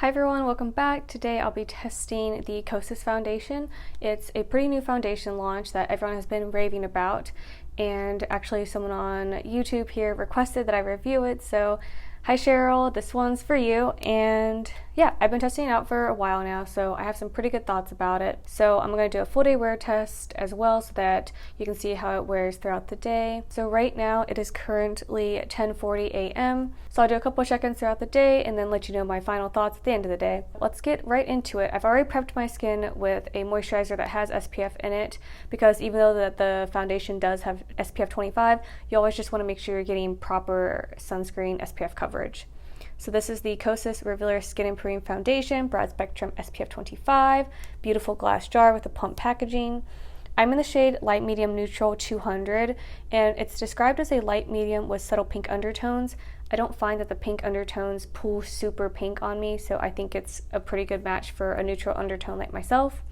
Hi everyone, welcome back. Today I'll be testing the Kosas foundation. It's a pretty new foundation launch that everyone has been raving about, and actually someone on YouTube here requested that I review it, so hi Cheryl, this one's for you. And yeah, I've been testing it out for a while now, so I have some pretty good thoughts about it. So I'm going to do a full day wear test as well so that you can see how it wears throughout the day. So right now it is currently 10:40 a.m. So I'll do a couple check-ins throughout the day and then let you know my final thoughts at the end of the day. Let's get right into it. I've already prepped my skin with a moisturizer that has SPF in it, because even though the foundation does have SPF 25, you always just want to make sure you're getting proper sunscreen SPF coverage. So this is the Kosas Revealer Skin Improving Foundation, Broad Spectrum SPF 25, beautiful glass jar with a pump packaging. I'm in the shade Light Medium Neutral 200, and it's described as a light medium with subtle pink undertones. I don't find that the pink undertones pull super pink on me, so I think it's a pretty good match for a neutral undertone like myself.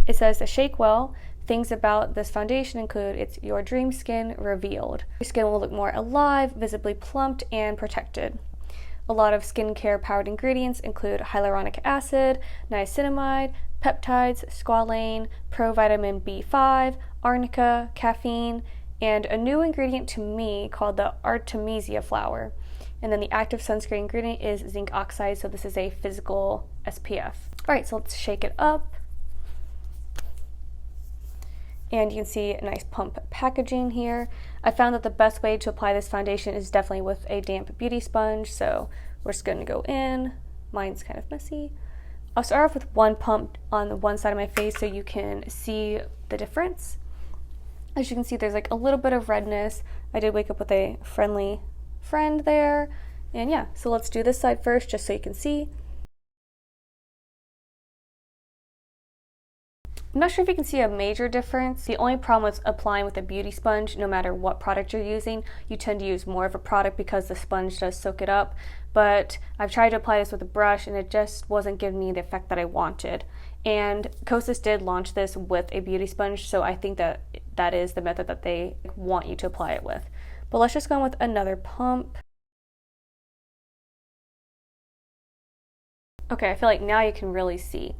It says to shake well. Things about this foundation include it's your dream skin revealed. Your skin will look more alive, visibly plumped, and protected. A lot of skincare powered ingredients include hyaluronic acid, niacinamide, peptides, squalane, provitamin B5, arnica, caffeine, and a new ingredient to me called the artemisia flower. And then the active sunscreen ingredient is zinc oxide, so this is a physical SPF. All right, so let's shake it up. And you can see a nice pump packaging here. I found that the best way to apply this foundation is definitely with a damp beauty sponge, so we're just going to go in. Mine's kind of messy. I'll start off with one pump on the one side of my face so you can see the difference. As you can see, there's like a little bit of redness. I did wake up with a friendly friend there. And yeah, so let's do this side first just so you can see. I'm not sure if you can see a major difference. The only problem with applying with a beauty sponge, no matter what product you're using, you tend to use more of a product because the sponge does soak it up. But I've tried to apply this with a brush and it just wasn't giving me the effect that I wanted. And Kosas did launch this with a beauty sponge, so I think that that is the method that they want you to apply it with. But let's just go in with another pump. Okay, I feel like now you can really see.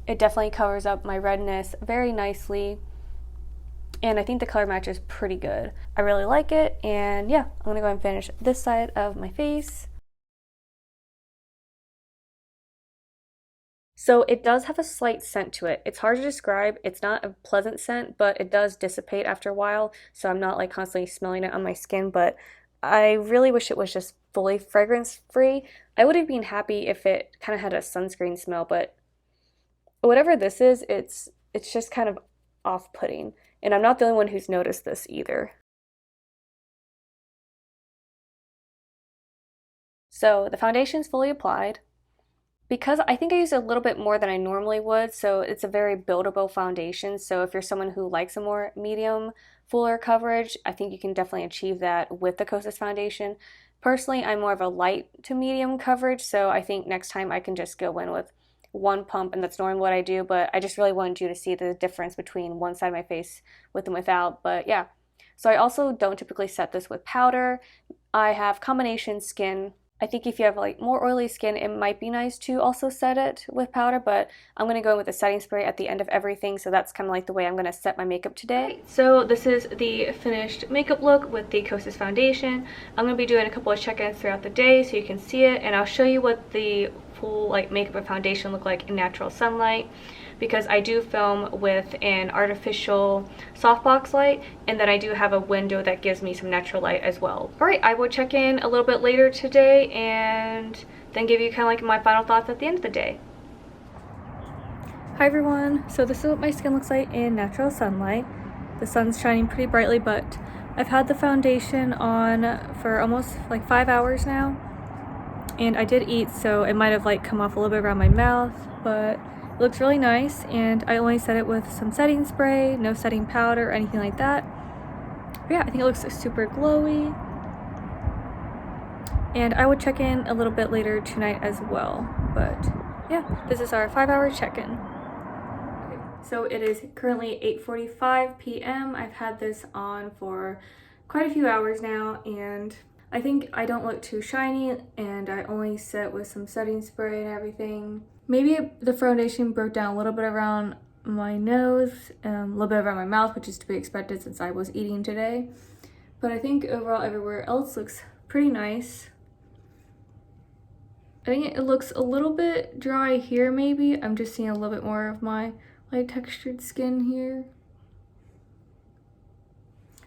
It definitely covers up my redness very nicely, and I think the color match is pretty good. I really like it, and yeah, I'm gonna go and finish this side of my face. So it does have a slight scent to it. It's hard to describe. It's not a pleasant scent, but it does dissipate after a while, so I'm not like constantly smelling it on my skin, but I really wish it was just fully fragrance free. I would have been happy if it kind of had a sunscreen smell, but whatever this is, it's just kind of off-putting. And I'm not the only one who's noticed this either. So the foundation's fully applied. Because I think I used a little bit more than I normally would, so it's a very buildable foundation. So if you're someone who likes a more medium, fuller coverage, I think you can definitely achieve that with the Kosas foundation. Personally, I'm more of a light to medium coverage, so I think next time I can just go in with one pump, and that's normally what I do, but I just really wanted you to see the difference between one side of my face with and without. But yeah, so I also don't typically set this with powder. I have combination skin. I think if you have like more oily skin, it might be nice to also set it with powder, but I'm going to go with a setting spray at the end of everything, so that's kind of like the way I'm going to set my makeup today. So this is the finished makeup look with the Kosas foundation. I'm going to be doing a couple of check-ins throughout the day so you can see it, and I'll show you what the full like makeup and foundation look like in natural sunlight, because I do film with an artificial softbox light, and then I do have a window that gives me some natural light as well. Alright, I will check in a little bit later today and then give you kind of like my final thoughts at the end of the day. Hi everyone, so this is what my skin looks like in natural sunlight. The sun's shining pretty brightly, but I've had the foundation on for almost like 5 hours now, and I did eat, so it might have like come off a little bit around my mouth, but it looks really nice. And I only set it with some setting spray, no setting powder or anything like that. But yeah, I think it looks super glowy, and I would check in a little bit later tonight as well. But yeah, this is our 5-hour check-in. So it is currently 8:45 p.m. I've had this on for quite a few hours now, and I think I don't look too shiny, and I only set with some setting spray and everything. Maybe the foundation broke down a little bit around my nose, a little bit around my mouth, which is to be expected since I was eating today. But I think overall everywhere else looks pretty nice. I think it looks a little bit dry here maybe. I'm just seeing a little bit more of my light textured skin here.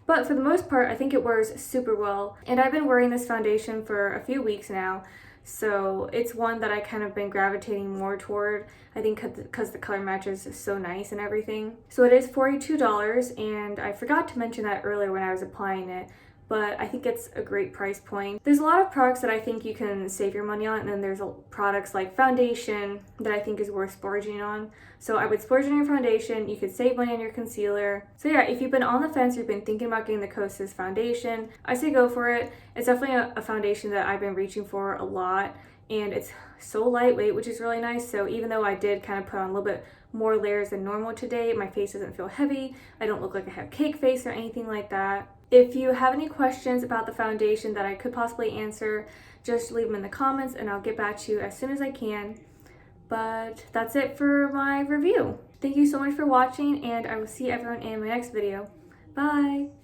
But for the most part, I think it wears super well. And I've been wearing this foundation for a few weeks now, so it's one that I kind of been gravitating more toward, I think because the color match is so nice and everything. So it is $42, and I forgot to mention that earlier when I was applying it, but I think it's a great price point. There's a lot of products that I think you can save your money on, and then there's products like foundation that I think is worth splurging on. So I would splurge on your foundation, you could save money on your concealer. So yeah, if you've been on the fence, you've been thinking about getting the Kosas foundation, I say go for it. It's definitely a foundation that I've been reaching for a lot, and it's so lightweight, which is really nice. So even though I did kind of put on a little bit more layers than normal today, my face doesn't feel heavy. I don't look like I have cake face or anything like that. If you have any questions about the foundation that I could possibly answer, just leave them in the comments and I'll get back to you as soon as I can. But that's it for my review. Thank you so much for watching, and I will see everyone in my next video. Bye!